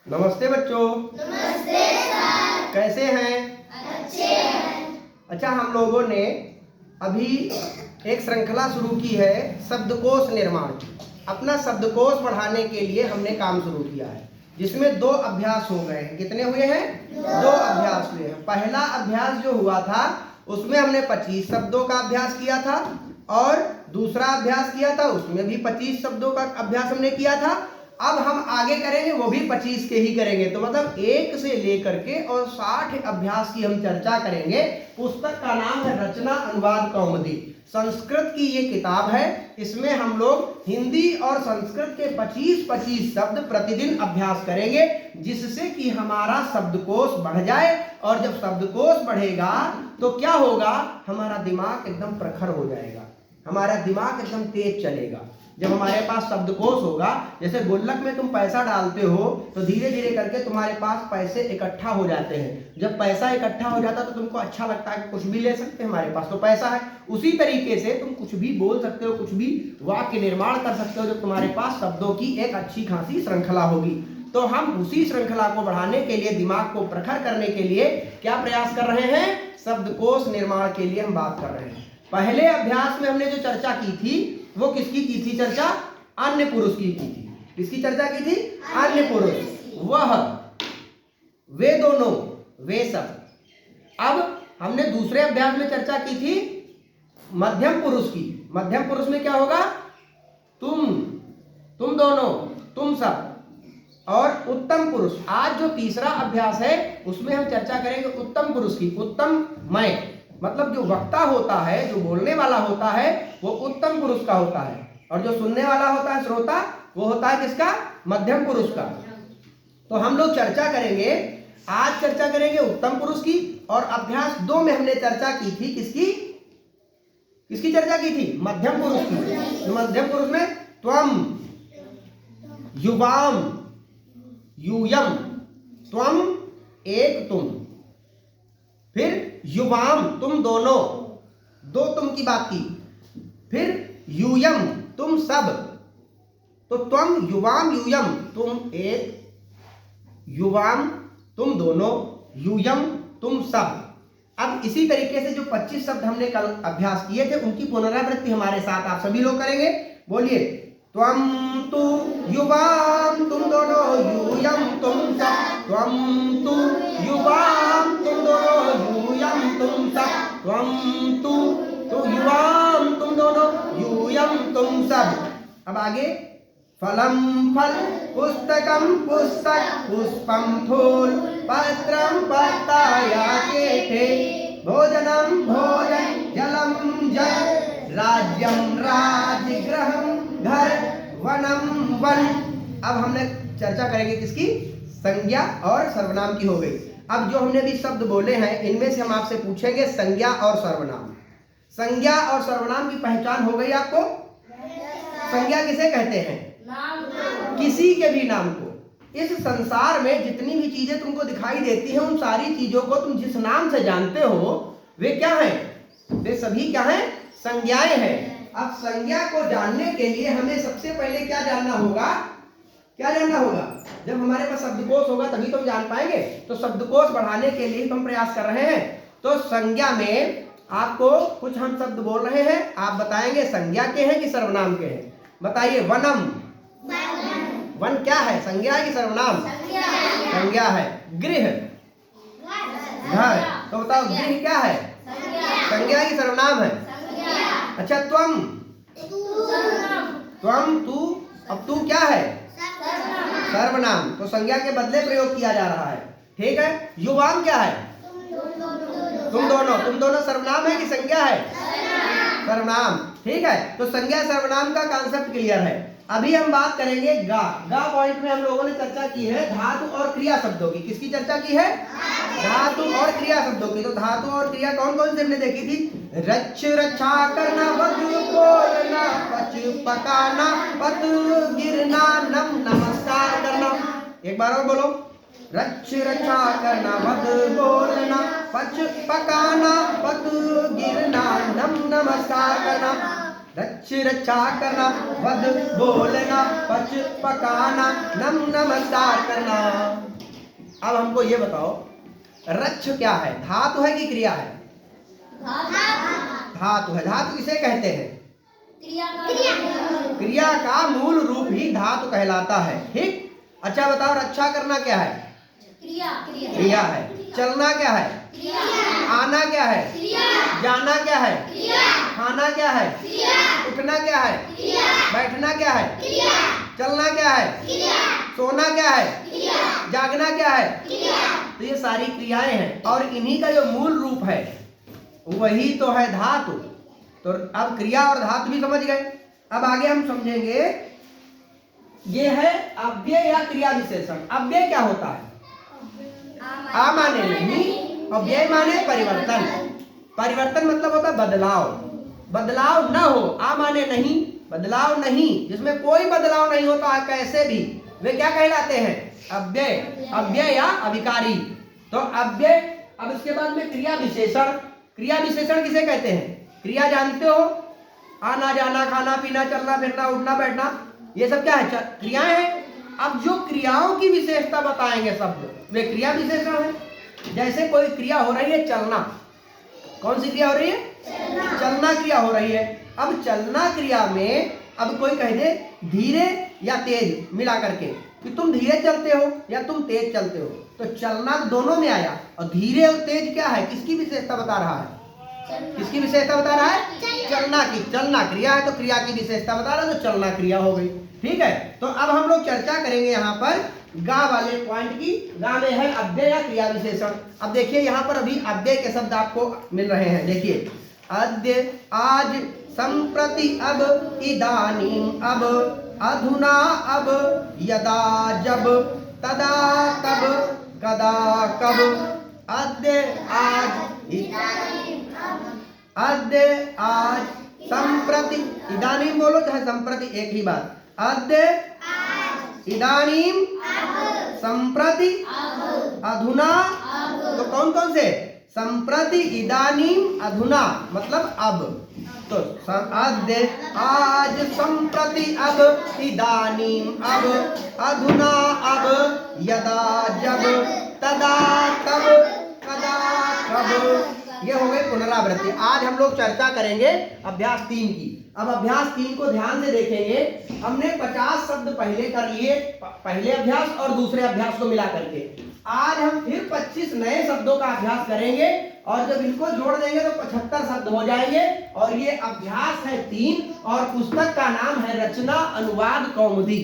नमस्ते बच्चों। नमस्ते सर। कैसे हैं? अच्छे हैं। अच्छा, हम लोगों ने अभी एक श्रृंखला शुरू की है शब्दकोश निर्माण की। अपना शब्दकोश बढ़ाने के लिए हमने काम शुरू किया है, जिसमें 2 अभ्यास हो गए हैं। कितने हुए हैं? 2 अभ्यास हुए हैं। पहला अभ्यास जो हुआ था उसमें हमने 25 शब्दों का अभ्यास किया था, और दूसरा अभ्यास किया था उसमें भी 25 शब्दों का अभ्यास हमने किया था। अब हम आगे करेंगे वो भी 25 के ही करेंगे, तो मतलब 1 से लेकर के और 60 अभ्यास की हम चर्चा करेंगे। पुस्तक का नाम है रचना अनुवाद कौमुदी। संस्कृत की ये किताब है। इसमें हम लोग हिंदी और संस्कृत के 25-25 शब्द प्रतिदिन अभ्यास करेंगे, जिससे कि हमारा शब्दकोश बढ़ जाए। और जब शब्दकोश बढ़ेगा तो क्या होगा? हमारा दिमाग एकदम प्रखर हो जाएगा, हमारा दिमाग एकदम तेज चलेगा। जब हमारे पास शब्दकोश होगा, जैसे गुल्लक में तुम पैसा डालते हो तो धीरे धीरे करके तुम्हारे पास पैसे इकट्ठा हो जाते हैं। जब पैसा इकट्ठा हो जाता है तो तुमको अच्छा लगता है कि कुछ भी ले सकते हैं, हमारे पास तो पैसा है। उसी तरीके से तुम कुछ भी बोल सकते हो, कुछ भी वाक्य निर्माण कर सकते हो, जब तुम्हारे पास शब्दों की एक अच्छी खासी श्रृंखला होगी। तो हम उसी श्रृंखला को बढ़ाने के लिए, दिमाग को प्रखर करने के लिए क्या प्रयास कर रहे हैं? शब्दकोश निर्माण के लिए हम बात कर रहे हैं। पहले अभ्यास में हमने जो चर्चा की थी वो किसकी की थी? चर्चा अन्य पुरुष की थी। किसकी चर्चा की थी? अन्य पुरुष। वह, वे दोनों, वे सब। अब हमने दूसरे अभ्यास में चर्चा की थी मध्यम पुरुष की। मध्यम पुरुष में क्या होगा? तुम, तुम दोनों, तुम सब। और उत्तम पुरुष, आज जो तीसरा अभ्यास है उसमें हम चर्चा करेंगे उत्तम पुरुष की। उत्तम मैं, मतलब जो वक्ता होता है, जो बोलने वाला होता है, वो उत्तम पुरुष का होता है, और जो सुनने वाला होता है, श्रोता, वो होता है किसका? मध्यम पुरुष का। तो हम लोग चर्चा करेंगे, आज चर्चा करेंगे उत्तम पुरुष की। और अभ्यास 2 में हमने चर्चा की थी किसकी? किसकी चर्चा की थी? मध्यम पुरुष की। मध्यम पुरुष में त्वम, युवाम, यूयम। त्वम एक तुम, फिर युवाम तुम दोनों, 2 तुम की बात की। फिर यूयम तुम सब, तो त्वम, युवाम, यूयम तुम एक, युवाम तुम दोनों, यूयम तुम सब। अब इसी तरीके से जो 25 शब्द हमने कल अभ्यास किए थे उनकी पुनरावृत्ति हमारे साथ आप सभी लोग करेंगे। बोलिए, त्वम तु युवाम तुम दोनों, यूयम तुम सब। त्वम तु युवाम तुम दोनों, यूयम तुम सब। त्वम तु युवाम तुम दोनों, यूयम तुम सब। अब आगे, फलम फल, पुस्तकम पुस्तक, पुष्पम फूल, पत्रम पत्ता या केठे, भोजनम भोजन, जलम जल, राज्यम राज्य, गृहम घर, वनम वन। अब हमने चर्चा करेंगे किसकी? संज्ञा और सर्वनाम की हो गई। अब जो हमने भी शब्द बोले हैं इनमें से हम आपसे पूछेंगे संज्ञा और सर्वनाम। संज्ञा और सर्वनाम की पहचान हो गई आपको? संज्ञा किसे कहते हैं? किसी के भी नाम को। इस संसार में जितनी भी चीजें तुमको दिखाई देती हैं उन सारी चीजों को तुम जिस नाम से जानते हो वे क्या हैं? वे सभी क्या हैं? संज्ञाएं हैं। अब संज्ञा को जानने के लिए हमें सबसे पहले क्या जानना होगा? क्या जानना होगा? जब हमारे पास शब्दकोश होगा तभी तो हम जान पाएंगे। तो शब्दकोश बढ़ाने के लिए हम प्रयास कर रहे हैं। तो संज्ञा में आपको कुछ हम शब्द बोल रहे हैं, आप बताएंगे संज्ञा के हैं कि सर्वनाम के हैं। बताइए। वनम, वन क्या है? संज्ञा है कि सर्वनाम? संज्ञा है। गृह, घर, तो बताओ गृह क्या है? संज्ञा की सर्वनाम है? अच्छा, त्वम, त्वम तू, अब तू क्या है? सर्वनाम, तो संज्ञा के बदले प्रयोग किया जा रहा है। ठीक है। युवाम क्या है? तुम दोनों, तुम दोनों सर्वनाम है कि संज्ञा है? सर्वनाम। ठीक है, तो संज्ञा सर्वनाम का कॉन्सेप्ट क्लियर है। अभी हम बात करेंगे गा। गा पॉइंट में हम लोगों ने चर्चा की है धातु और क्रिया शब्दों की। किसकी चर्चा की है? धातु और क्रिया शब्दों की। तो धातु और क्रिया कौन कौन सी हमने देखी थी? रच रक्षा करना, वध बोलना, पच पकाना, पत गिरना, नम नमस्कार करना। एक बार और बोलो। रच रक्षा करना, वध बोलना, पच पकाना, पत गिरना, नम नमस्कार करना। रच रक्षा करना, वध बोलना, पचना, पच पकाना, नमस्कार करना। अब हमको ये बताओ, रच्छ क्या है? धातु है कि क्रिया है? धातु है। धातु किसे कहते हैं? क्रिया का मूल रूप ही धातु कहलाता है। ठीक। अच्छा बताओ, रक्षा करना क्या है? क्रिया है। चलना क्या है? आना क्या है? जाना क्या है? खाना क्या है? उठना क्या है? बैठना क्या है? चलना क्या है? सोना क्या है? जागना क्या है? तो ये सारी क्रियाएं हैं और इन्हीं का जो मूल रूप है वही तो है धातु। तो अब क्रिया और धातु भी समझ गए। अब आगे हम समझेंगे, ये है अव्यय या क्रिया विशेषण। अव्यय क्या होता है? आ माने नहीं, अव्यय माने परिवर्तन। परिवर्तन मतलब होता है बदलाव। बदलाव न हो, आ माने नहीं, बदलाव नहीं, जिसमें कोई बदलाव नहीं होता है कैसे भी, वे क्या कहलाते हैं? अव्यय। अव्यय या अविकारी। तो अव्यय। अब इसके बाद में क्रिया विशेषण। क्रिया विशेषण किसे कहते हैं? क्रिया जानते हो, आना जाना, खाना पीना, चलना फिरना, उठना बैठना, ये सब क्या है? क्रियाएं हैं। अब जो क्रियाओं की विशेषता बताएंगे शब्द, वे क्रिया विशेषण है। जैसे कोई क्रिया हो रही है चलना, कौन सी क्रिया हो रही है? चलना क्रिया हो रही है। अब चलना क्रिया में अब कोई कह दे धीरे या तेज मिला करके कि तुम धीरे चलते हो या तुम तेज चलते हो, तो चलना दोनों में आया। और धीरे और तेज क्या है? किसकी विशेषता बता रहा है? किसकी विशेषता बता रहा है? चलना की। चलना क्रिया है तो क्रिया की विशेषता बता रहा है, तो चलना क्रिया हो गई। ठीक है। तो अब हम लोग चर्चा करेंगे यहाँ पर गा वाले पॉइंट की। गा में है अव्यय या क्रिया विशेषण। अब देखिए यहाँ पर अभी अव्यय के शब्द आपको मिल रहे हैं। देखिए, अद्य, आज, संप्रति, अब, इदानीं, अब, अधुना, अब, यदा, जब, तदा, तब, कदा, कब, अद्य, आज, अद्य, आज, संप्रति, इदानीं बोलो चाहे संप्रति एक ही बात। अद्य, इदानीं, संप्रति, अधुना। तो कौन कौन से? संप्रति, इदानीं, अधुना मतलब अब। तो अद्य, आज, संप्रति, अब, इदानीं, अब, अधुना, अब, यदा, जब, तदा, तब, कदा, कब। ये हो गए पुनरावृत्ति। आज हम लोग चर्चा करेंगे अभ्यास 3 की। अब अभ्यास 3 को ध्यान से देखेंगे। हमने 50 शब्द पहले कर लिए, पहले अभ्यास और दूसरे अभ्यास को मिला करके। आज हम फिर 25 नए शब्दों का अभ्यास करेंगे और जब इनको जोड़ देंगे तो 75 शब्द हो जाएंगे। और ये अभ्यास है 3 और पुस्तक का नाम है रचना अनुवाद कौमुदी।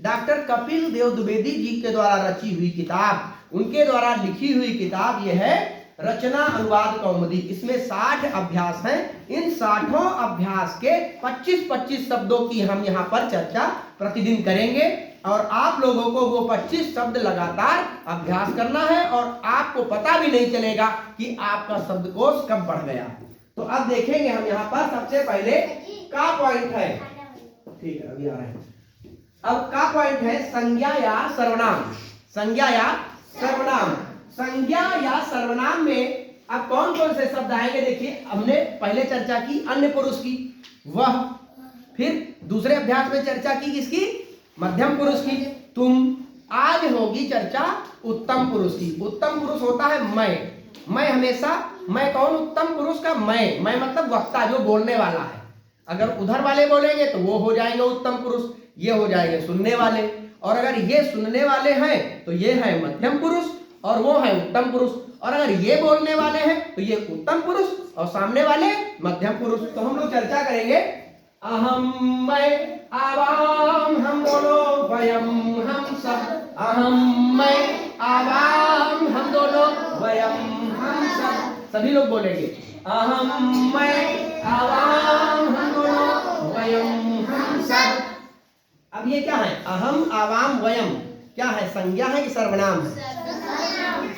डॉक्टर कपिल देव द्विवेदी जी के द्वारा रची हुई किताब, उनके द्वारा लिखी हुई किताब यह है रचना अनुवाद कौमुदी। इसमें 60 अभ्यास हैं। इन 60 अभ्यास के 25-25 शब्दों की हम यहाँ पर चर्चा प्रतिदिन करेंगे और आप लोगों को वो 25 शब्द लगातार अभ्यास करना है और आपको पता भी नहीं चलेगा कि आपका शब्दकोश कब बढ़ गया। तो अब देखेंगे हम यहाँ पर सबसे पहले का पॉइंट है। ठीक है, अभी आ रहे हैं। अब का पॉइंट है संज्ञा या सर्वनाम। संज्ञा या सर्वनाम। संज्ञा या सर्वनाम में अब कौन कौन से शब्द आएंगे? देखिए, हमने पहले चर्चा की अन्य पुरुष की, वह। फिर दूसरे अभ्यास में चर्चा की किसकी? मध्यम पुरुष की, तुम। आज होगी चर्चा उत्तम पुरुष की। उत्तम पुरुष होता है मैं हमेशा। मैं कौन? उत्तम पुरुष का मैं मतलब वक्ता, जो बोलने वाला है। अगर उधर वाले बोलेंगे तो वो हो जाएंगे उत्तम पुरुष, ये हो जाएंगे सुनने वाले। और अगर ये सुनने वाले हैं तो ये है मध्यम पुरुष और वो है उत्तम पुरुष। और अगर ये बोलने वाले हैं तो ये उत्तम पुरुष और सामने वाले मध्यम पुरुष। तो हम लोग चर्चा करेंगे अहम, मैं, आवाम, हम दोनों, वयम, हम सब। अहम, मैं, आवाम, हम दोनों, वयम, हम सब। सभी लोग बोलेंगे अहम, मैं, आवाम, हम दोनों, वयम, हम सब। अब ये क्या है? अहम, आवाम, वयम क्या है? संज्ञा है कि सर्वनाम है?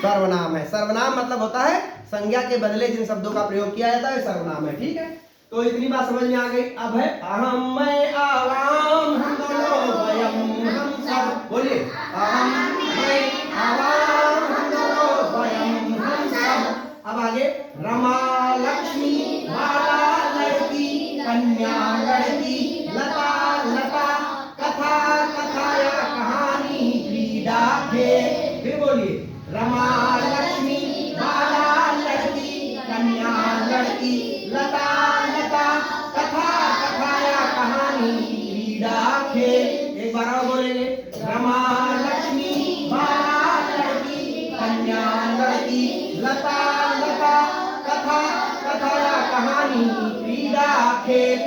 सर्वनाम है। सर्वनाम मतलब होता है संज्ञा के बदले जिन शब्दों का प्रयोग किया जाता है, सर्वनाम है। ठीक है, तो इतनी बात समझ में आ गई। अब है अहम, मैं, आवाम, हम दोनों, वयम, हम सब। बोलिए अहम, मैं, आवाम, हम दोनों, वयम, हम सब। अब आगे रमा, लक्ष्मी, बाला, लड़की, कन्या, लड़की, लता, लता, कथा, एक बार और बोलेंगे, रमा लक्ष्मी बाला लड़की, कन्या लड़की, लता लता, कथा कथा या कहानी, क्रीड़ा खेल,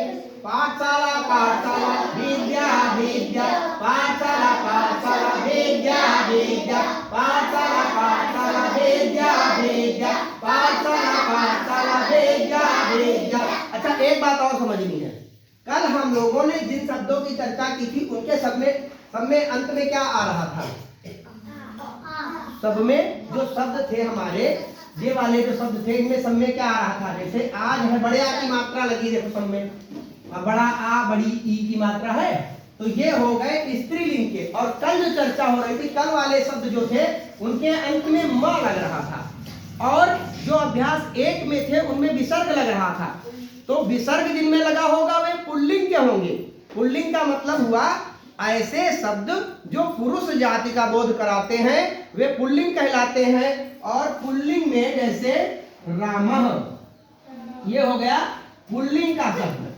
पाठशाला पाठशाला, विद्या विद्या, पाठशाला पाठशाला, विद्या विद्या, पाठशाला पाठशाला, विद्या विद्या, पाठशाला पाठशाला, विद्या विद्या। अच्छा, एक बात और समझनी है, कल हम लोगों ने जिन शब्दों की चर्चा की थी उनके सब में अंत में क्या आ रहा था? सब में जो शब्द थे हमारे, ये वाले जो शब्द थे, इनमें सब में क्या आ रहा था? जैसे आज है, बड़े आ की मात्रा लगी, देखो सब में बड़ा आ बड़ी ई की मात्रा है, तो ये हो गए स्त्रीलिंग के। और कल जो चर्चा हो रही थी, कल वाले शब्द जो थे उनके अंत में म लग रहा था, और जो अभ्यास 1 में थे उनमें विसर्ग लग रहा था। तो विसर्ग जिनमें लगा होगा वे पुल्लिंग के होंगे। पुल्लिंग का मतलब हुआ ऐसे शब्द जो पुरुष जाति का बोध कराते हैं वे पुल्लिंग कहलाते हैं। और पुल्लिंग में जैसे रामः, ये हो गया पुल्लिंग का शब्द।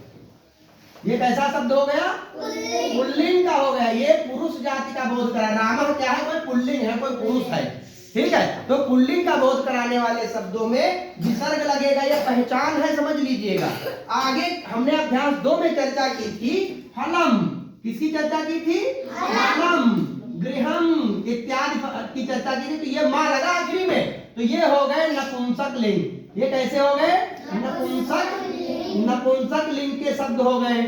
ये कैसा शब्द हो गया? पुल्लिंग का हो गया। ये पुरुष जाति का बोध करा। रामः क्या है? कोई पुल्लिंग है, कोई पुरुष है, ठीक है। तो पुल्लिंग का बोध कराने वाले शब्दों में विसर्ग लगेगा, यह पहचान है, समझ लीजिएगा। आगे हमने अभ्यास 2 में चर्चा की थी फलम। किसकी चर्चा की थी? फलम, गृहम इत्यादि की चर्चा की थी। तो ये मां लगा आखिरी में, तो ये हो गए नपुंसक लिंग। ये कैसे हो गए? नपुंसक लिंग के शब्द हो गए।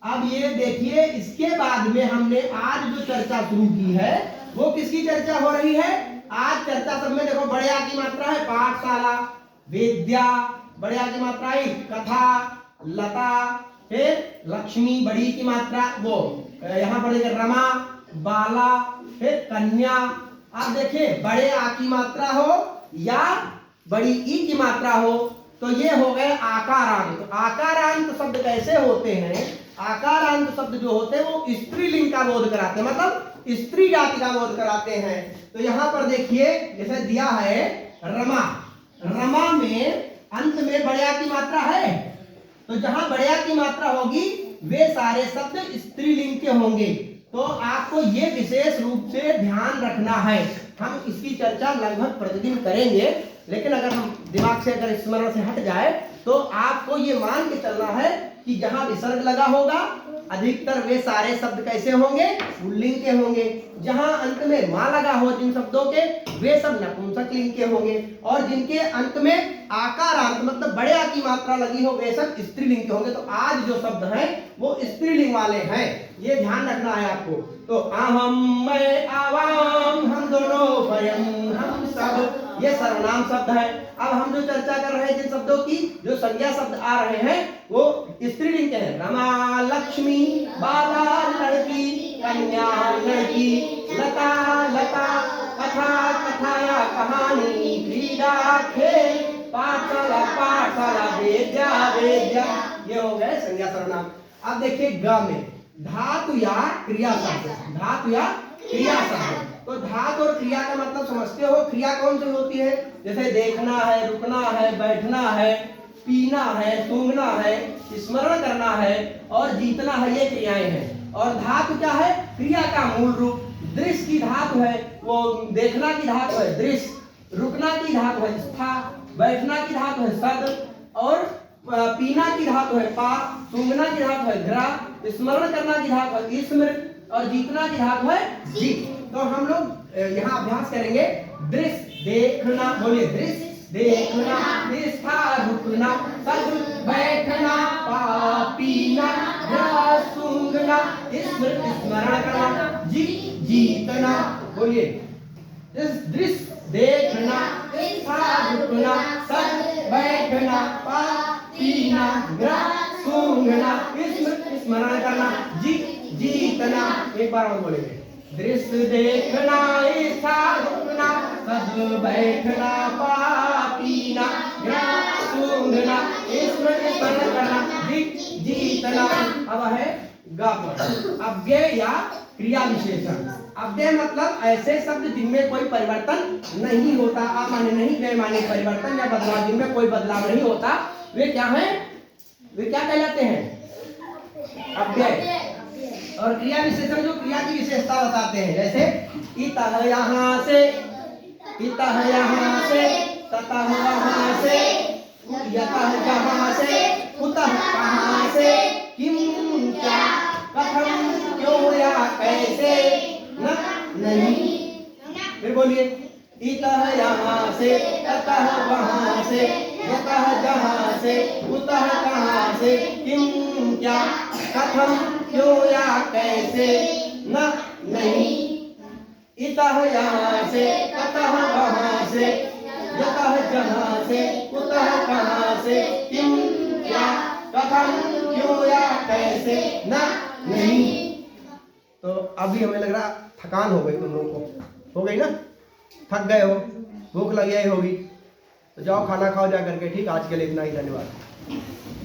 अब ये देखिए, इसके बाद में हमने आज जो चर्चा शुरू की है वो किसकी चर्चा हो रही है? आज चर्चा सब में देखो, बड़े आ की मात्रा है पाठशाला, विद्या, बड़े आ की मात्रा है कथा, लता, फिर लक्ष्मी, बड़ी की मात्रा वो यहाँ पर रमा, बाला, फिर कन्या। आप देखिए, बड़े आ की मात्रा हो या बड़ी ई की मात्रा हो तो ये हो गए आकारांत। आकारांत शब्द कैसे होते हैं? आकारांत शब्द जो होते हैं वो स्त्रीलिंग का बोध कराते हैं, मतलब स्त्री जाति का बोध कराते हैं। तो यहाँ पर देखिए, जैसे दिया है रमा, रमा में अंत में बड़े की मात्रा है, तो जहां बड़े की मात्रा होगी वे सारे शब्द स्त्रीलिंग के होंगे। तो आपको ये विशेष रूप से ध्यान रखना है। हम इसकी चर्चा लगभग प्रतिदिन करेंगे, लेकिन अगर हम दिमाग से अगर स्मरण से हट जाए तो आपको ये मान के चलना है कि जहां विसर्ग लगा होगा अधिकतर वे सारे शब्द कैसे होंगे? पुल्लिंग के होंगे। जहां अंत में मां लगा हो जिन शब्दों के, वे सब नपुंसक लिंग के होंगे। और जिनके अंत में आकारांत मतलब बड़े आ की मात्रा लगी हो वे सब स्त्रीलिंग के होंगे। तो आज जो शब्द हैं वो स्त्रीलिंग वाले हैं, ये ध्यान रखना है आपको। तो अहम, मैं, आवाम, हम दोनों, वयम, हम सब, ये सर्वनाम शब्द है। अब हम जो चर्चा कर रहे हैं जिन शब्दों की जो संज्ञा शब्द आ रहे हैं वो स्त्रीलिंग के हैं। रमा लक्ष्मी, बाला लड़की, कन्या लड़की, लता लता, कथा कथा या कहानी, क्रीड़ा खेल, पाठशाला पाठशाला, विद्या विद्या। ये हो गए संज्ञा सर्वनाम। अब देखिए ग में धातु या क्रिया शब्द, धातु या क्रिया शब्द। तो धातु और क्रिया का मतलब समझते हो? क्रिया कौन सी होती है? जैसे देखना है, रुकना है, बैठना है, पीना है, सूंघना है, स्मरण करना है और जीतना है, ये क्रियाएं हैं। और धातु क्या है? क्रिया का मूल रूप। दृश्य की धातु है, वो देखना की धातु है दृश्य, रुकना की धातु है स्था, बैठना की धातु है सद, और पीना की धातु है पा, सूंघना की धातु है घ्रा, स्मरण करना की धातु है स्मृत, और जीतना की धातु है जीत। तो हम लोग यहाँ अभ्यास करेंगे। दृश्य देखना, बोलिए दृश्य देखना, निष्ठा रुकना, सद बैठना, पीना, सूंघना, स्मरण करना, जीतना। बोलिए दृश्य देखना, निष्ठा रुकना, सद बैठना, पीना, सूंघना, स्मरण करना, जीतना। एक बार और बोलेंगे। दृश्य देखना, इच्छा रुकना, सद बैठना, पीना, सूंघना, स्मरण करना, जीतना। अब है ग पर अव्यय या क्रिया विशेषण। अव्यय मतलब ऐसे शब्द जिनमें कोई परिवर्तन नहीं होता। आ माने नहीं, गए माने परिवर्तन या बदलाव, जिनमें कोई बदलाव नहीं होता, वे क्या हैं? वे क्या कहलाते हैं? अव्यय। और क्रिया विशेषण जो क्रिया की विशेषता बताते हैं, जैसे इतः यहाँ से, इतः यहाँ से, ततः वहाँ से, यतः जहाँ से, कुतः कहाँ से, किम क्या, कथम क्यों या कैसे, न नहीं। फिर बोलिए, इतः यहाँ से, ततः वहाँ से, यतः जहाँ से, कुतः कहाँ से, किम क्या, कथम क्यों या कैसे, न नहीं। इतः यहाँ से, ततः वहाँ से, यतः जहाँ से, कुतः कहाँ से, किम क्या, कथम क्यों या कैसे, न नहीं। तो अभी हमें लग रहा थकान हो गई तुम लोगों को, हो गई ना, थक गए हो, भूख लगी होगी, तो जाओ खाना खाओ जा करके। ठीक, आज के लिए इतना ही, धन्यवाद।